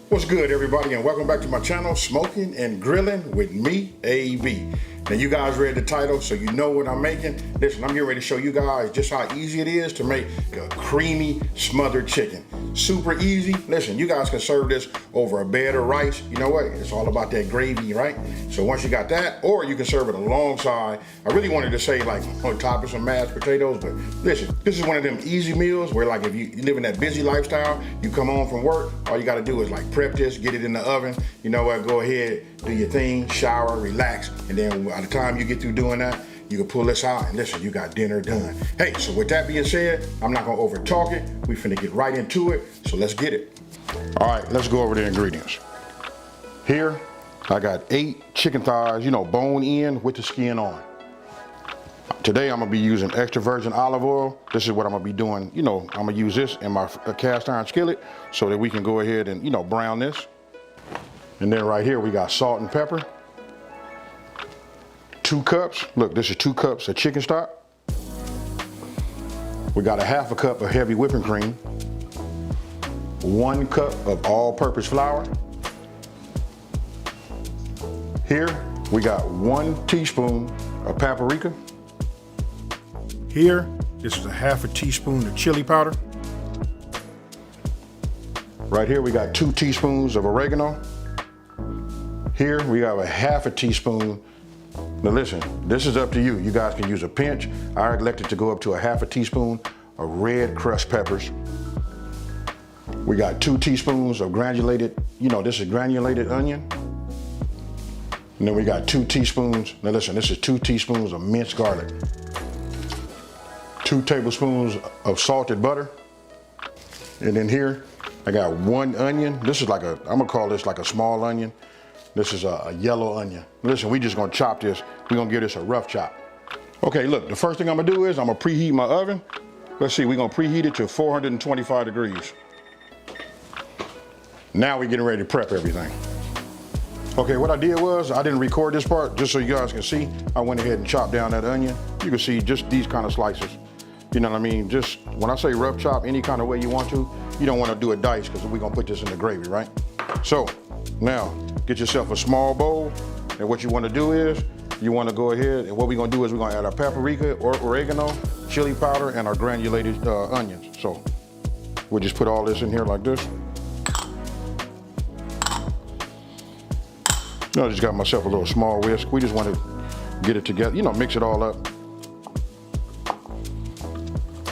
What's good, everybody, and welcome back to my channel, Smoking and Grilling with me, AB. Now, you guys read the title, so you know what I'm making. Listen, I'm getting ready to show you guys just how easy it is to make a creamy smothered chicken. Super easy. Listen, you guys can serve this over a bed of rice. You know what? It's all about that gravy, right? So once you got that, or you can serve it alongside. I really wanted to say like on top of some mashed potatoes, but listen, this is one of them easy meals where like if you live in that busy lifestyle, you come home from work, all you gotta do is like prep this, get it in the oven. You know what? Go ahead, do your thing, shower, relax, and then by the time you get through doing that, you can pull this out and listen, you got dinner done. Hey, so with that being said, I'm not gonna over talk it. We finna get right into it, so let's get it. All right, let's go over the ingredients. Here, I got 8 chicken thighs, you know, bone in with the skin on. Today, I'm gonna be using extra virgin olive oil. This is what I'm gonna be doing. You know, I'm gonna use this in my cast iron skillet so that we can go ahead and, you know, brown this. And then right here, we got salt and pepper. 2 cups, look, this is 2 cups of chicken stock. We got a half a cup of heavy whipping cream. 1 cup of all-purpose flour. Here, we got 1 teaspoon of paprika. Here, this is a half a teaspoon of chili powder. Right here, we got 2 teaspoons of oregano. Here, we have a half a teaspoon. Now listen, this is up to you. You guys can use a pinch. I elected to go up to a half a teaspoon of red crushed peppers. We got 2 teaspoons of granulated, you know, this is granulated onion. And then we got 2 teaspoons, now listen, this is 2 teaspoons of minced garlic. 2 tablespoons of salted butter. And then here, I got 1 onion. This is like I'm gonna call this like a small onion. This is a yellow onion. Listen, we just gonna chop this. We're gonna give this a rough chop. Okay, look, the first thing I'm gonna do is I'm gonna preheat my oven. Let's see, we're gonna preheat it to 425 degrees. Now we're getting ready to prep everything. Okay, what I did was, I didn't record this part, just so you guys can see. I went ahead and chopped down that onion. You can see just these kind of slices. You know what I mean? Just, when I say rough chop, any kind of way you want to, you don't wanna do a dice, because we're gonna put this in the gravy, right? So, now, get yourself a small bowl, and what you wanna do is, you wanna go ahead, and what we're gonna do is we're gonna add our paprika, or oregano, chili powder, and our granulated onions. So, we'll just put all this in here like this. I just got myself a little small whisk. We just wanna get it together, you know, mix it all up.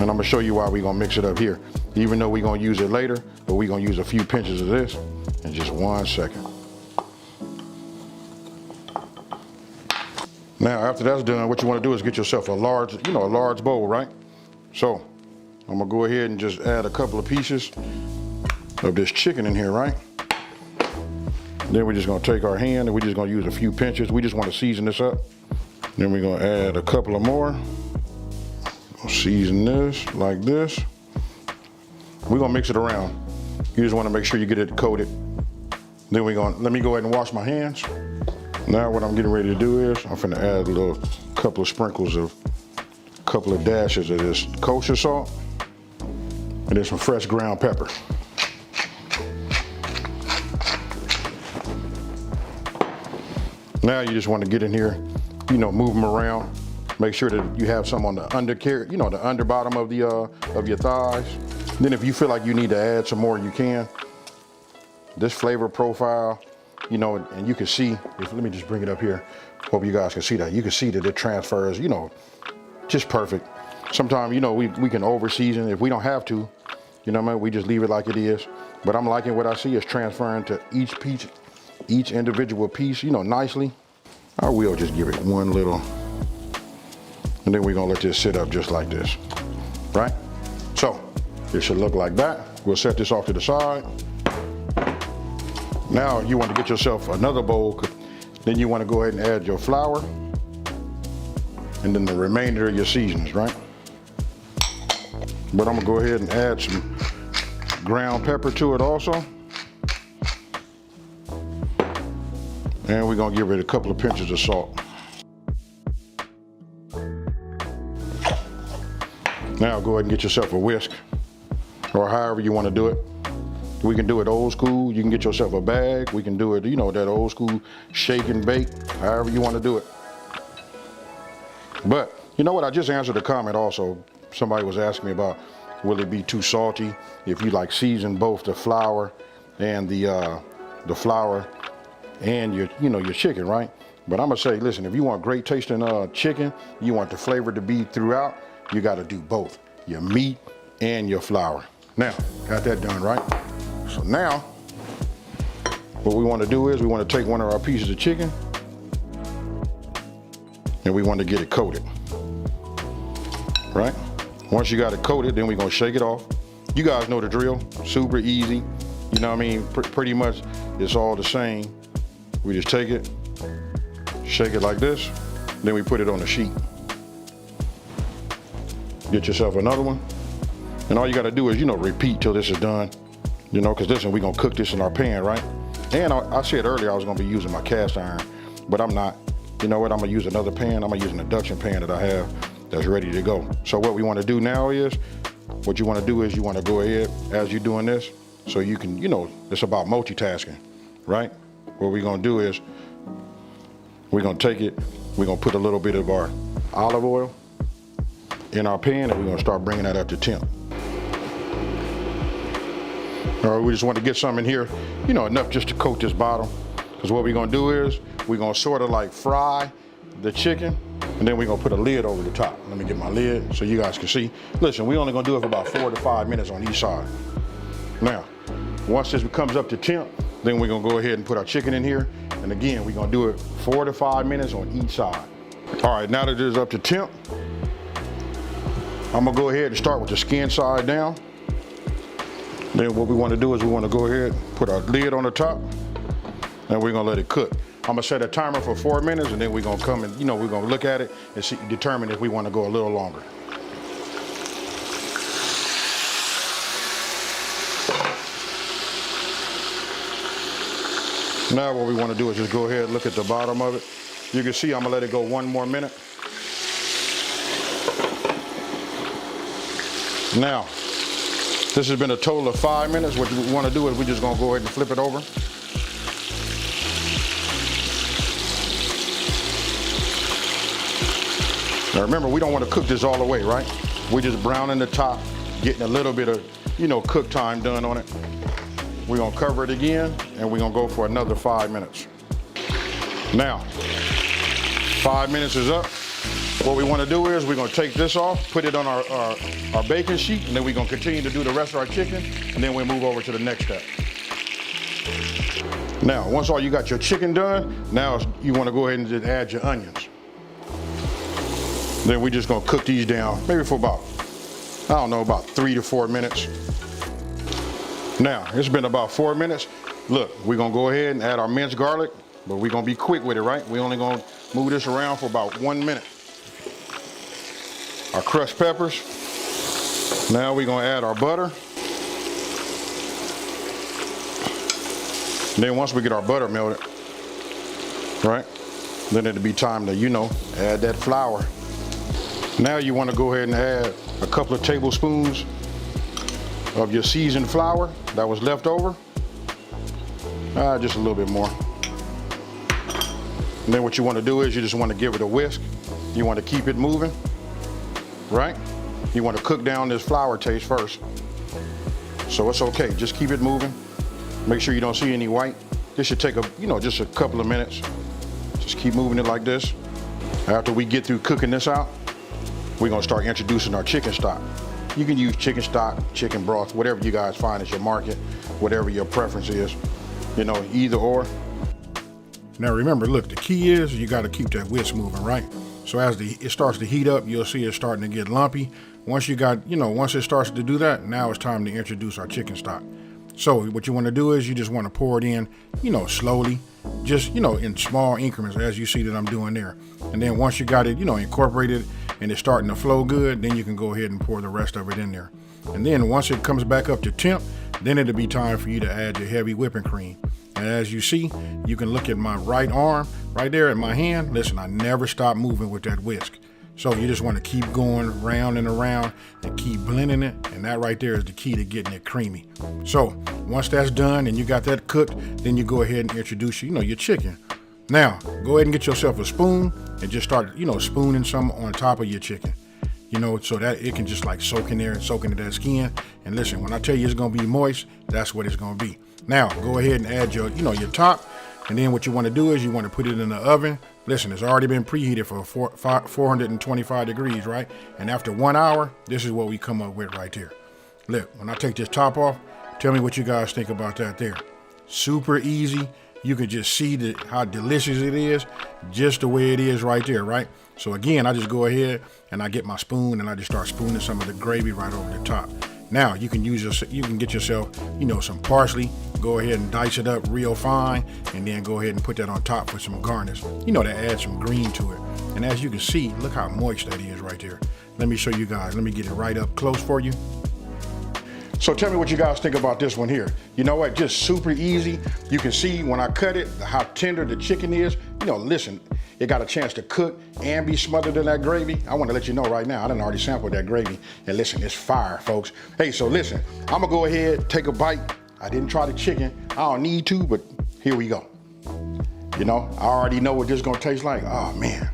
And I'm gonna show you why we're gonna mix it up here. Even though we're gonna use it later, but we're gonna use a few pinches of this in just 1 second. Now, after that's done, what you wanna do is get yourself a large bowl, right? So, I'm gonna go ahead and just add a couple of pieces of this chicken in here, right? Then we're just gonna take our hand and we're just gonna use a few pinches. We just wanna season this up. Then we're gonna add a couple of more. Season this like this. We're gonna mix it around. You just wanna make sure you get it coated. Then let me go ahead and wash my hands. Now what I'm getting ready to do is, I'm finna add a couple of dashes of this kosher salt. And then some fresh ground pepper. Now you just wanna get in here, you know, move them around. Make sure that you have some on the undercarriage, you know, the under bottom of your thighs. Then if you feel like you need to add some more, you can. This flavor profile, you know, and you can see, let me just bring it up here. Hope you guys can see that. You can see that it transfers, you know, just perfect. Sometimes, you know, we can over season if we don't have to, you know what I mean? We just leave it like it is. But I'm liking what I see is transferring to each individual piece, you know, nicely. I will just give it one little, and then we're gonna let this sit up just like this, right? So, it should look like that. We'll set this off to the side. Now you want to get yourself another bowl. Then you want to go ahead and add your flour and then the remainder of your seasonings, right? But I'm gonna go ahead and add some ground pepper to it also. And we're gonna give it a couple of pinches of salt. Now go ahead and get yourself a whisk, or however you want to do it. We can do it old school. You can get yourself a bag. We can do it, you know, that old school shake and bake, however you want to do it. But you know what? I just answered a comment also. Somebody was asking me about, will it be too salty if you like season both the flour and your chicken, right? But I'm gonna say, listen, if you want great tasting chicken, you want the flavor to be throughout, you got to do both, your meat and your flour. Now, got that done, right? So now, what we want to do is we want to take one of our pieces of chicken and we want to get it coated, right? Once you got it coated, then we're gonna shake it off. You guys know the drill, super easy. You know what I mean? Pretty much it's all the same. We just take it, shake it like this, then we put it on the sheet. Get yourself another one. And all you gotta do is, you know, repeat till this is done. You know, cause listen, we're gonna cook this in our pan, right? And I said earlier I was gonna be using my cast iron, but I'm not. You know what, I'm gonna use another pan. I'm gonna use an induction pan that I have that's ready to go. So what we wanna do now is, what you wanna do is you wanna go ahead as you're doing this, so you can, you know, it's about multitasking, right? What we're gonna do is, we're gonna take it, we're gonna put a little bit of our olive oil in our pan and we're gonna start bringing that up to temp. All right, we just want to get some in here, you know, enough just to coat this bottom. Because what we're gonna do is, we're gonna sort of like fry the chicken and then we're gonna put a lid over the top. Let me get my lid so you guys can see. Listen, we're only gonna do it for about 4 to 5 minutes on each side. Now, once this comes up to temp, then we're gonna go ahead and put our chicken in here. And again, we're gonna do it 4 to 5 minutes on each side. All right, now that it is up to temp, I'm gonna go ahead and start with the skin side down. Then what we wanna do is we wanna go ahead, put our lid on the top, and we're gonna let it cook. I'm gonna set a timer for 4 minutes and then we're gonna come and, you know, we're gonna look at it and see, determine if we wanna go a little longer. Now what we want to do is just go ahead and look at the bottom of it. You can see I'm gonna let it go 1 more minute. Now, this has been a total of 5 minutes. What we want to do is we're just gonna go ahead and flip it over. Now remember, we don't want to cook this all the way, right? We're just browning the top, getting a little bit of, you know, cook time done on it. We're gonna cover it again and we're gonna go for another 5 minutes. Now, 5 minutes is up. What we wanna do is we're gonna take this off, put it on our baking sheet, and then we're gonna continue to do the rest of our chicken, and then we'll move over to the next step. Now, once all you got your chicken done, now you wanna go ahead and just add your onions. Then we're just gonna cook these down, maybe for about, I don't know, about 3 to 4 minutes. Now, it's been about 4 minutes. Look, we're gonna go ahead and add our minced garlic, but we're gonna be quick with it, right? We're only gonna move this around for about 1 minute. Our crushed peppers. Now we're gonna add our butter. And then once we get our butter melted, right? Then it'll be time to, you know, add that flour. Now you wanna go ahead and add a couple of tablespoons of your seasoned flour that was left over. Just a little bit more. And then what you want to do is you just want to give it a whisk. You want to keep it moving, right? You want to cook down this flour taste first. So it's okay, just keep it moving. Make sure you don't see any white. This should take just a couple of minutes. Just keep moving it like this. After we get through cooking this out, we're gonna start introducing our chicken stock. You can use chicken stock, chicken broth, whatever you guys find at your market, whatever your preference is, you know, either or. Now remember, look, the key is you got to keep that whisk moving, right? So as it starts to heat up, you'll see it starting to get lumpy. Once once it starts to do that, now it's time to introduce our chicken stock. So what you want to do is you just want to pour it in, slowly, just, in small increments as you see that I'm doing there. And then once you got it, incorporated and it's starting to flow good, then you can go ahead and pour the rest of it in there. And then once it comes back up to temp, then it'll be time for you to add your heavy whipping cream. And as you see, you can look at my right arm right there at my hand. Listen, I never stop moving with that whisk. So you just want to keep going round and around and keep blending it. And that right there is the key to getting it creamy. So Once that's done and you got that cooked, then you go ahead and introduce, your chicken. Now, go ahead and get yourself a spoon and just start, spooning some on top of your chicken. So that it can just like soak in there and soak into that skin. And listen, when I tell you it's gonna be moist, that's what it's gonna be. Now, go ahead and add your, your top. And then what you wanna do is you wanna put it in the oven. Listen, it's already been preheated for 425 degrees, right? And after 1 hour, this is what we come up with right here. Look, when I take this top off, tell me what you guys think about that there. Super easy. You can just see how delicious it is, just the way it is right there, right? So again, I just go ahead and I get my spoon and I just start spooning some of the gravy right over the top. Now you can get yourself, some parsley. Go ahead and dice it up real fine, and then go ahead and put that on top for some garnish. To add some green to it. And as you can see, look how moist that is right there. Let me show you guys. Let me get it right up close for you. So tell me what you guys think about this one here. You know what, just super easy. You can see when I cut it, how tender the chicken is. Listen, it got a chance to cook and be smothered in that gravy. I want to let you know right now, I done already sampled that gravy. And listen, it's fire, folks. Hey, so listen, I'm gonna go ahead, take a bite. I didn't try the chicken. I don't need to, but here we go. I already know what this is gonna taste like. Oh man.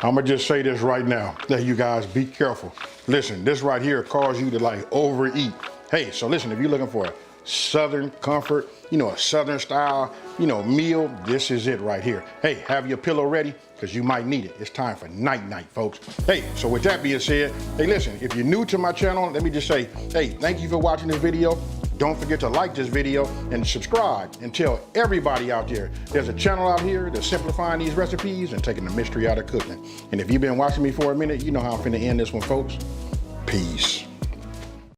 I'm gonna just say this right now, that you guys be careful. Listen, this right here cause you to like overeat. Hey, so listen, if you're looking for a Southern comfort, a Southern style, meal, this is it right here. Hey, have your pillow ready, because you might need it. It's time for night-night, folks. Hey, so with that being said, hey, listen, if you're new to my channel, let me just say, hey, thank you for watching this video. Don't forget to like this video and subscribe, and tell everybody out there there's a channel out here that's simplifying these recipes and taking the mystery out of cooking. And if you've been watching me for a minute, you know how I'm finna end this one, folks. Peace.